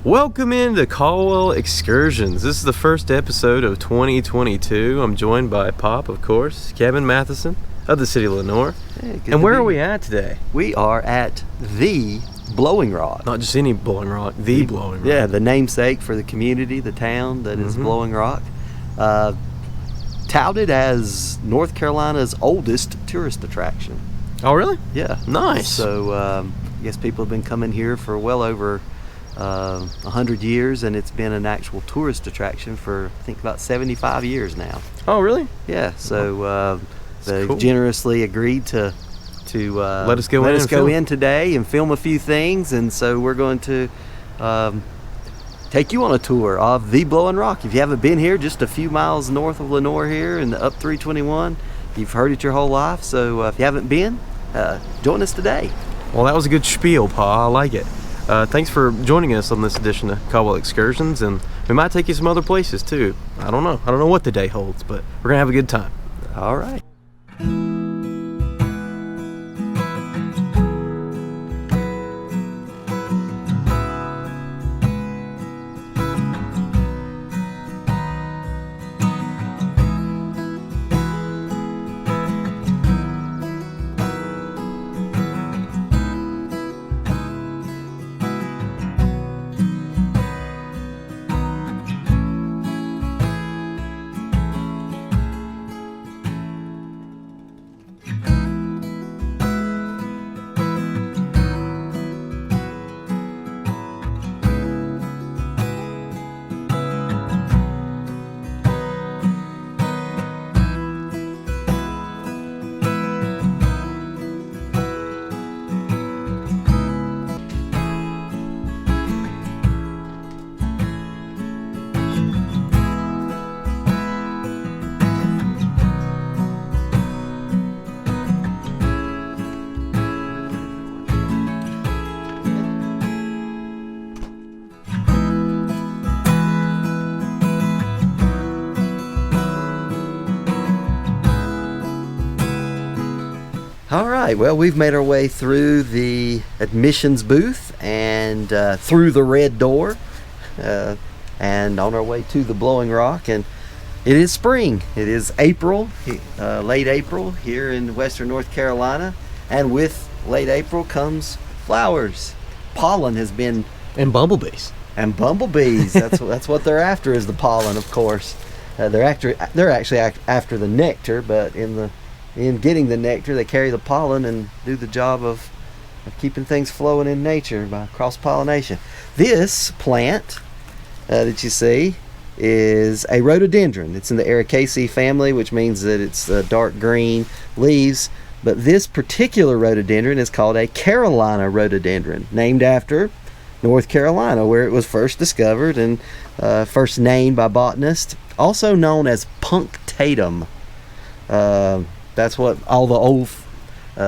Welcome into Caldwell Excursions. This is the first episode of 2022. I'm joined by Pop, of course, Kevin Matheson of the city of Lenoir. Hey, and where are we at today? We are at the Blowing Rock. Not just any Blowing Rock, the Blowing Rock. Yeah, the namesake for the community, the town that is Blowing Rock. Touted as North Carolina's oldest tourist attraction. Oh, really? Yeah. Nice. So I guess people have been coming here for well over 100 years, and it's been an actual tourist attraction for I think about 75 years now. Oh, really? Yeah. So they cool. generously agreed to let us go in today and film a few things, and so we're going to take you on a tour of the Blowing Rock. If you haven't been here, just a few miles north of Lenoir here in the up 321, you've heard it your whole life. So if you haven't been, join us today. Well, that was a good spiel, Pa. I like it. Thanks for joining us on this edition of Caldwell Excursions, and we might take you some other places too. I don't know what the day holds, but we're gonna have a good time. All right. All right, well, we've made our way through the admissions booth and through the red door and on our way to the Blowing Rock. And it is spring. It is April, late April here in western North Carolina. And with late April comes flowers. Pollen has been... And bumblebees. And bumblebees. That's what they're after, is the pollen, of course. They're actually after the nectar, but in getting the nectar, they carry the pollen and do the job of keeping things flowing in nature by cross-pollination. This plant that you see is a rhododendron. It's in the Ericaceae family, which means that it's dark green leaves. But this particular rhododendron is called a Carolina rhododendron, named after North Carolina, where it was first discovered and first named by botanists, also known as punctatum. That's what all the old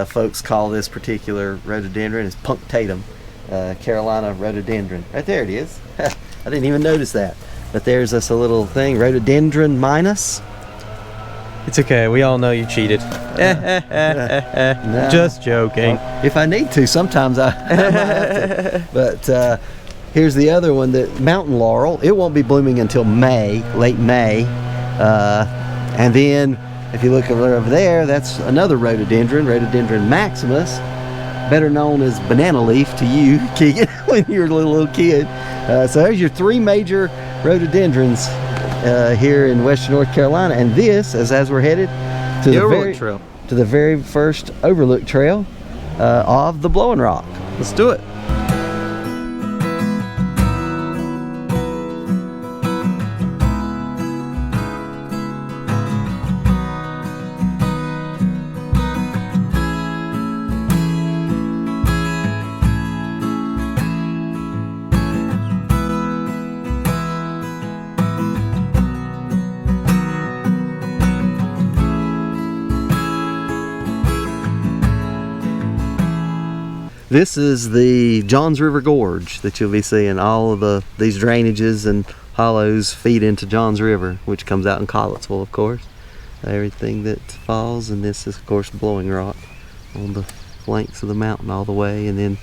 folks call this particular rhododendron, is punctatum, Carolina rhododendron. Right there it is. I didn't even notice that. But there's us a little thing, rhododendron minus. It's okay. We all know you cheated. No. Just joking. Well, if I need to, sometimes I might have to. But here's the other one, the mountain laurel. It won't be blooming until May, late May. And then if you look over there, that's another rhododendron, Rhododendron maximus, better known as banana leaf to you, Keegan, when you were a little kid. So there's your three major rhododendrons here in western North Carolina. And this, as we're headed to the very first overlook trail of the Blowing Rock. Let's do it. This is the Johns River Gorge that you'll be seeing. All of these drainages and hollows feed into Johns River, which comes out in Caldwell, of course. Everything that falls, and this is, of course, Blowing Rock on the flanks of the mountain all the way, and then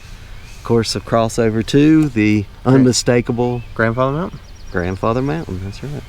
course, a crossover to the unmistakable Grandfather Mountain. Grandfather Mountain. That's right.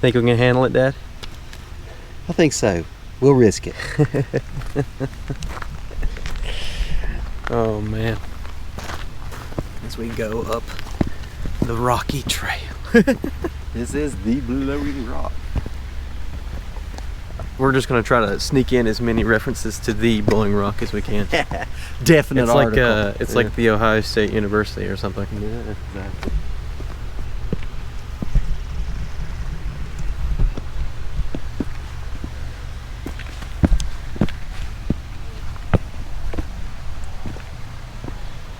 Think we can handle it, Dad? I think so. We'll risk it. Oh man. As we go up the rocky trail. This is the Blowing Rock. We're just gonna try to sneak in as many references to the Blowing Rock as we can. Definite It's article. it's like the Ohio State University or something. Yeah, exactly.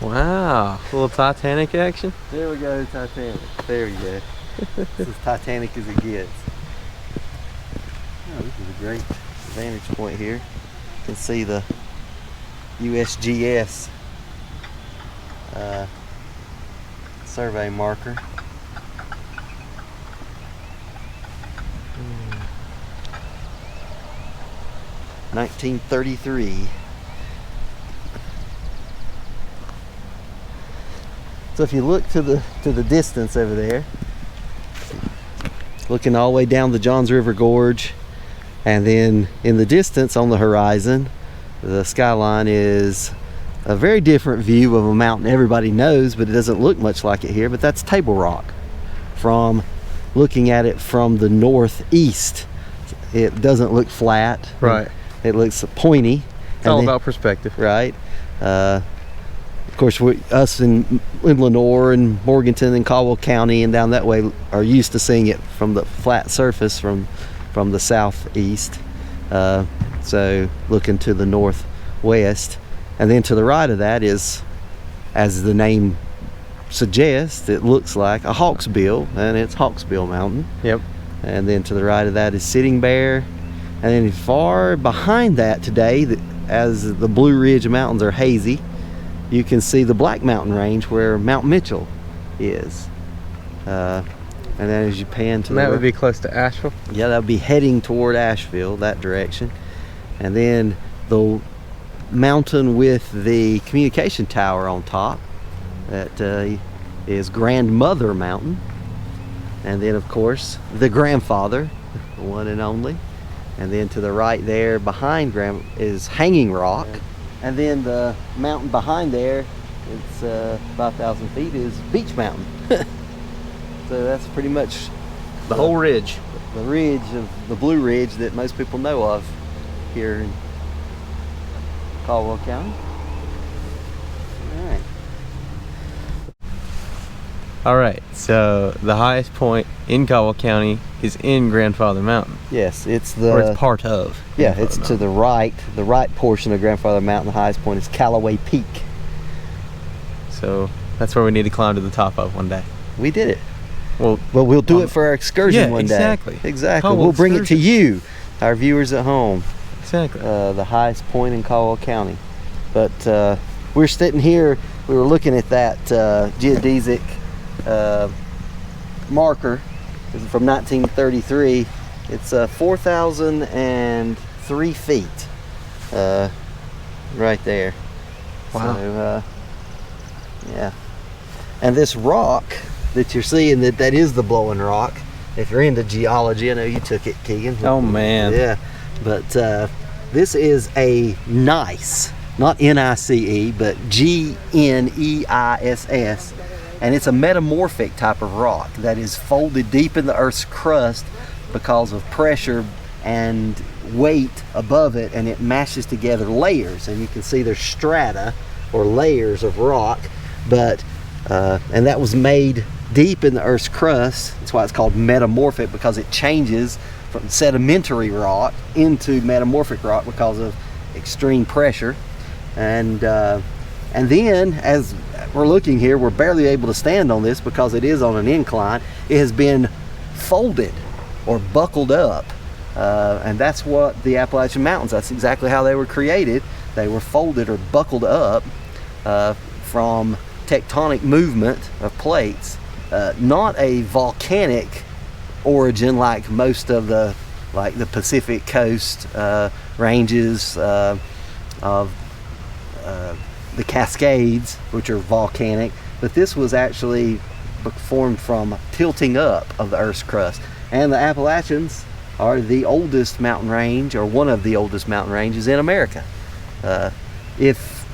Wow, a little Titanic action. There we go, Titanic. There you go. It's as Titanic as it gets. Oh, this is a great vantage point here. You can see the USGS survey marker. 1933. So if you look to the distance over there, looking all the way down the Johns River Gorge, and then in the distance on the horizon, the skyline is a very different view of a mountain everybody knows, but it doesn't look much like it here. But that's Table Rock. From looking at it from the northeast, it doesn't look flat. Right. It looks pointy. It's all about perspective. Right. Of course, us in Lenore and Morganton and Caldwell County and down that way are used to seeing it from the flat surface from the southeast. So looking to the northwest, and then to the right of that is, as the name suggests, it looks like a hawksbill, and it's Hawksbill Mountain. Yep. And then to the right of that is Sitting Bear, and then far behind that today, as the Blue Ridge Mountains are hazy, you can see the Black Mountain Range where Mount Mitchell is. And then as you pan to That would be close to Asheville. yeah, that would be heading toward Asheville, that direction. And then the mountain with the communication tower on top, that is Grandmother Mountain. And then of course the grandfather, the one and only. And then to the right there behind is Hanging Rock. And then the mountain behind there, it's 5,000 feet, is Beach Mountain. So that's pretty much The whole ridge. the ridge of the Blue Ridge that most people know of here Caldwell County. All right. All right, so the highest point in Caldwell County is in Grandfather Mountain. Yes, it's Or it's part of. Yeah, Grandfather it's to Mountain. the right portion of Grandfather Mountain. The highest point is Callaway Peak. So that's where we need to climb to the top of one day. We did it. Well, Well, we'll do it for our excursion one day. exactly. Exactly. Caldwell We'll bring it to excursion. you, our viewers at home. exactly. The highest point in Caldwell County. But we're sitting here, we were looking at that geodesic marker from 1933. It's 4,003 feet right there. Wow. So, yeah. And this rock that you're seeing, that is the blowing rock. If you're into geology, I know you took it, Keegan. Oh, man. Yeah. But this is a gneiss, not N-I-C-E, but G-N-E-I-S-S. And it's a metamorphic type of rock that is folded deep in the Earth's crust because of pressure and weight above it, and it mashes together layers. And you can see there's strata or layers of rock, but and that was made deep in the Earth's crust. That's why it's called metamorphic, because it changes from sedimentary rock into metamorphic rock because of extreme pressure. And then, as we're looking here, we're barely able to stand on this because it is on an incline. It has been folded or buckled up, and that's what the Appalachian Mountains, that's exactly how they were created. They were folded or buckled up from tectonic movement of plates, not a volcanic origin like most of the Pacific coast ranges of the Cascades, which are volcanic, but this was actually formed from tilting up of the Earth's crust. And the Appalachians are the oldest mountain range, or one of the oldest mountain ranges in America. If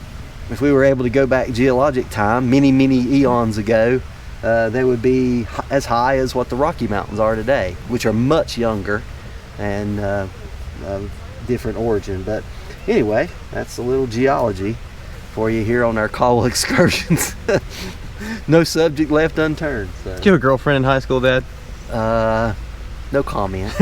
we were able to go back geologic time, many eons ago, they would be as high as what the Rocky Mountains are today, which are much younger and different origin. But anyway, that's a little geology for you here on our Caldwell excursions. No subject left unturned. So. Did you have a girlfriend in high school, Dad? No comment.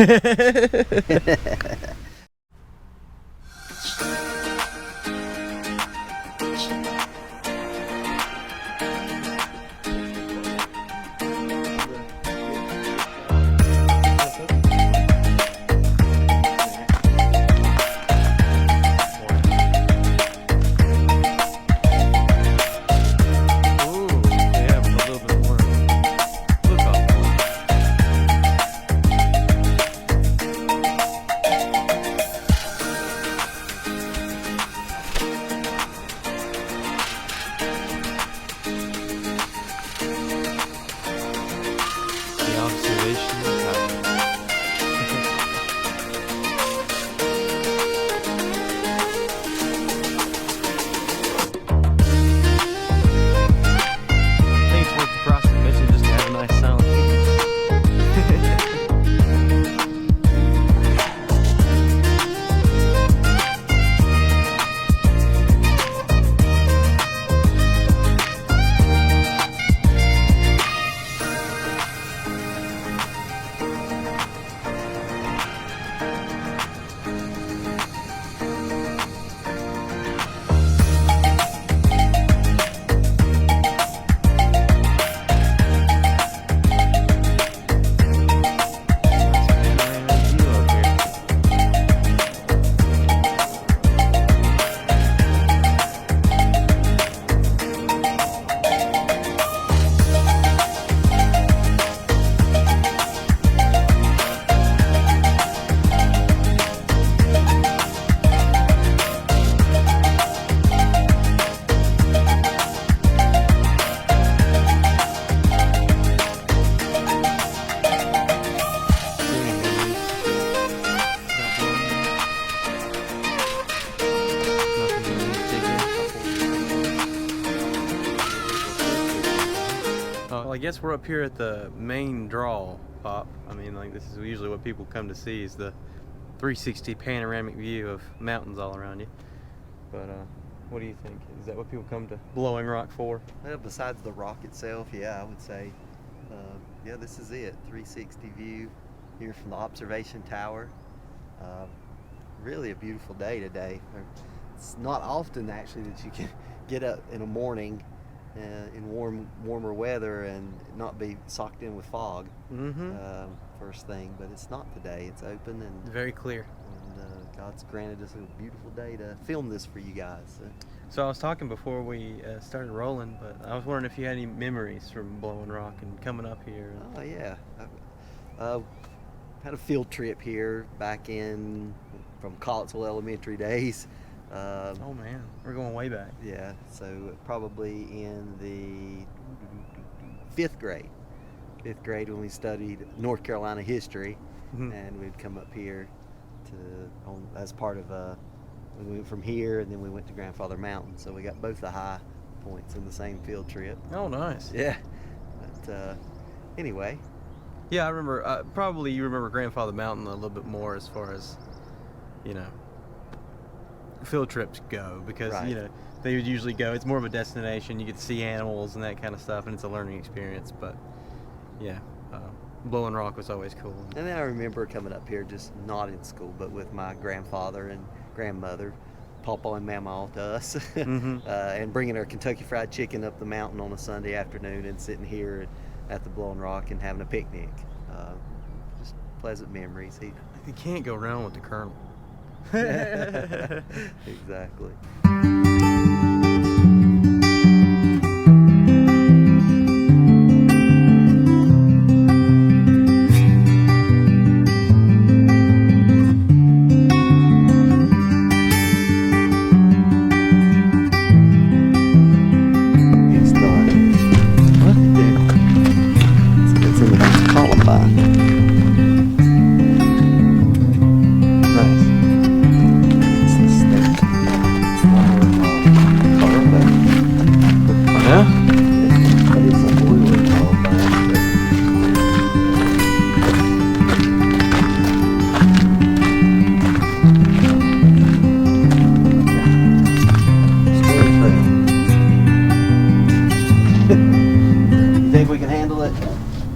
Well, I guess we're up here at the main draw, Pop. I mean, like, this is usually what people come to see, is the 360 panoramic view of mountains all around you. But what do you think? Is that what people come to Blowing Rock for? Well, besides the rock itself, yeah, I would say, yeah, this is it. 360 view here from the observation tower. Really a beautiful day today. It's not often actually that you can get up in the morning in warmer weather and not be socked in with fog first thing, but it's not today. It's open and very clear. And God's granted us a beautiful day to film this for you guys. So I was talking before we started rolling, but I was wondering if you had any memories from Blowing Rock and coming up here. Oh yeah, I had a field trip here back from Caldwell elementary days. Oh man, we're going way back. Yeah, so probably in the 5th grade. 5th grade when we studied North Carolina history, and we'd come up here as part of we went from here, and then we went to Grandfather Mountain. So we got both the high points in the same field trip. Oh, nice. Yeah, but anyway. Yeah, I remember. Probably you remember Grandfather Mountain a little bit more as far as, field trips go, because they would usually go. It's more of a destination. You get to see animals and that kind of stuff, and it's a learning experience. But yeah, Blowing Rock was always cool. And then I remember coming up here, just not in school, but with my grandfather and grandmother, Papa and Mama to us, and bringing our Kentucky Fried Chicken up the mountain on a Sunday afternoon and sitting here at the Blowing Rock and having a picnic. Just pleasant memories. You can't go wrong with the Colonel. Exactly.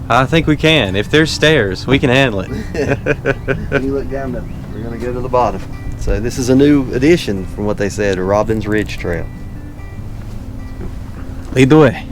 I think we can. If there's stairs, we can handle it. When you look down, we're going to go to the bottom. So this is a new addition from what they said, Robbins Ridge Trail. Lead the way.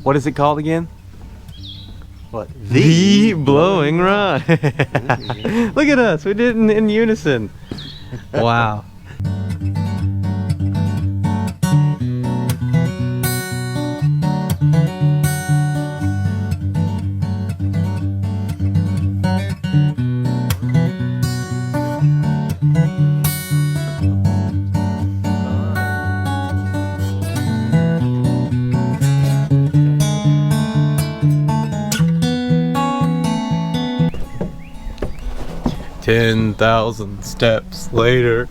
What is it called again? What? The blowing ride. Look at us. We did it in unison. Wow. Ten 10,000 steps later.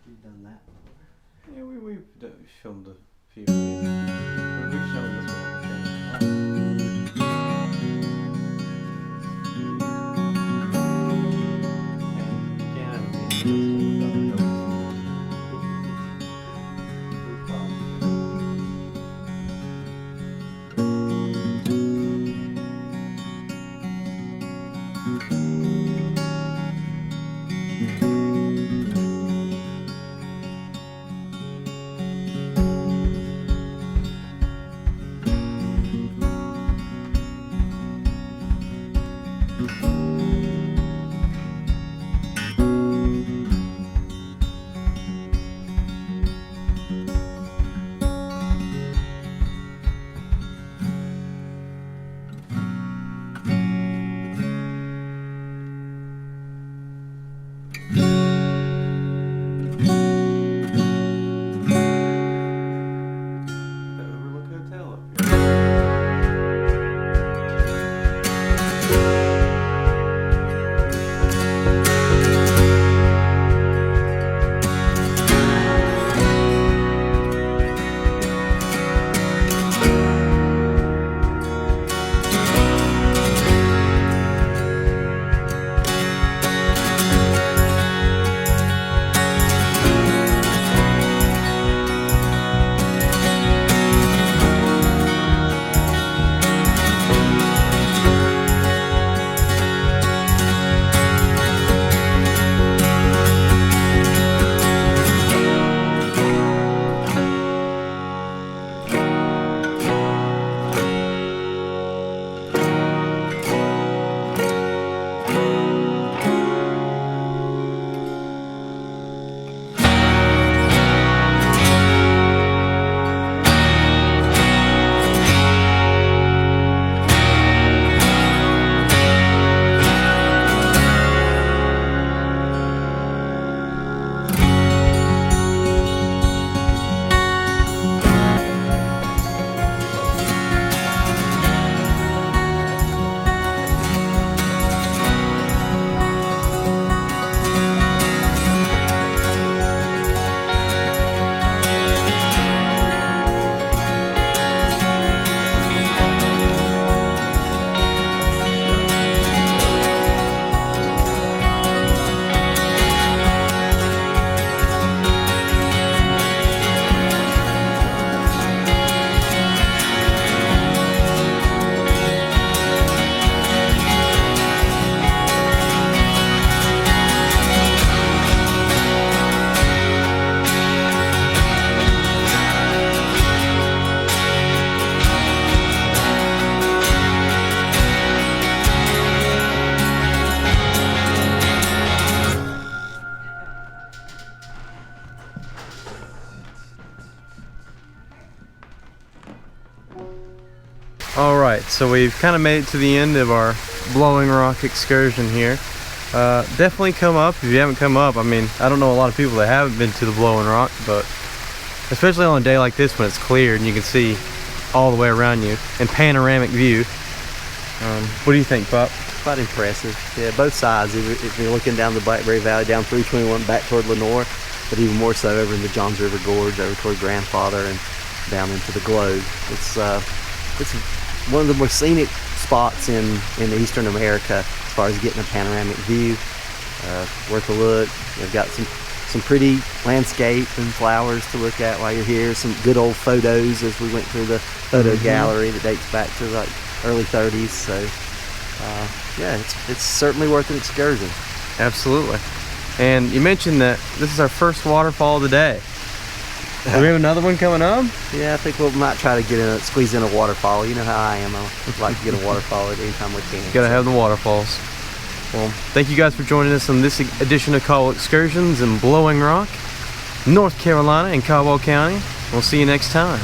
You've done that. Yeah, we've filmed a few videos. We've shown this one on the channel. All right, so we've kind of made it to the end of our Blowing Rock excursion here. Definitely come up if you haven't come up. I mean, I don't know a lot of people that haven't been to the Blowing Rock, but especially on a day like this when it's clear and you can see all the way around you and panoramic view. What do you think, Pop? Quite impressive. Yeah, both sides. If you're looking down the Blackberry Valley, down 321 back toward Lenore, but even more so over in the Johns River Gorge, over toward Grandfather and down into the Globe. It's one of the more scenic spots in Eastern America as far as getting a panoramic view. Worth a look. They've got some pretty landscape and flowers to look at while you're here. Some good old photos as we went through the photo gallery that dates back to like early 30s. So yeah, it's certainly worth an excursion. Absolutely. And you mentioned that this is our first waterfall of the day. Do we have another one coming up? Yeah, I think we might try to squeeze in a waterfall. You know how I am. I like to get a waterfall at any time we can. Gotta have the waterfalls. Well, thank you guys for joining us on this edition of Caldwell Excursions in Blowing Rock, North Carolina in Caldwell County. We'll see you next time.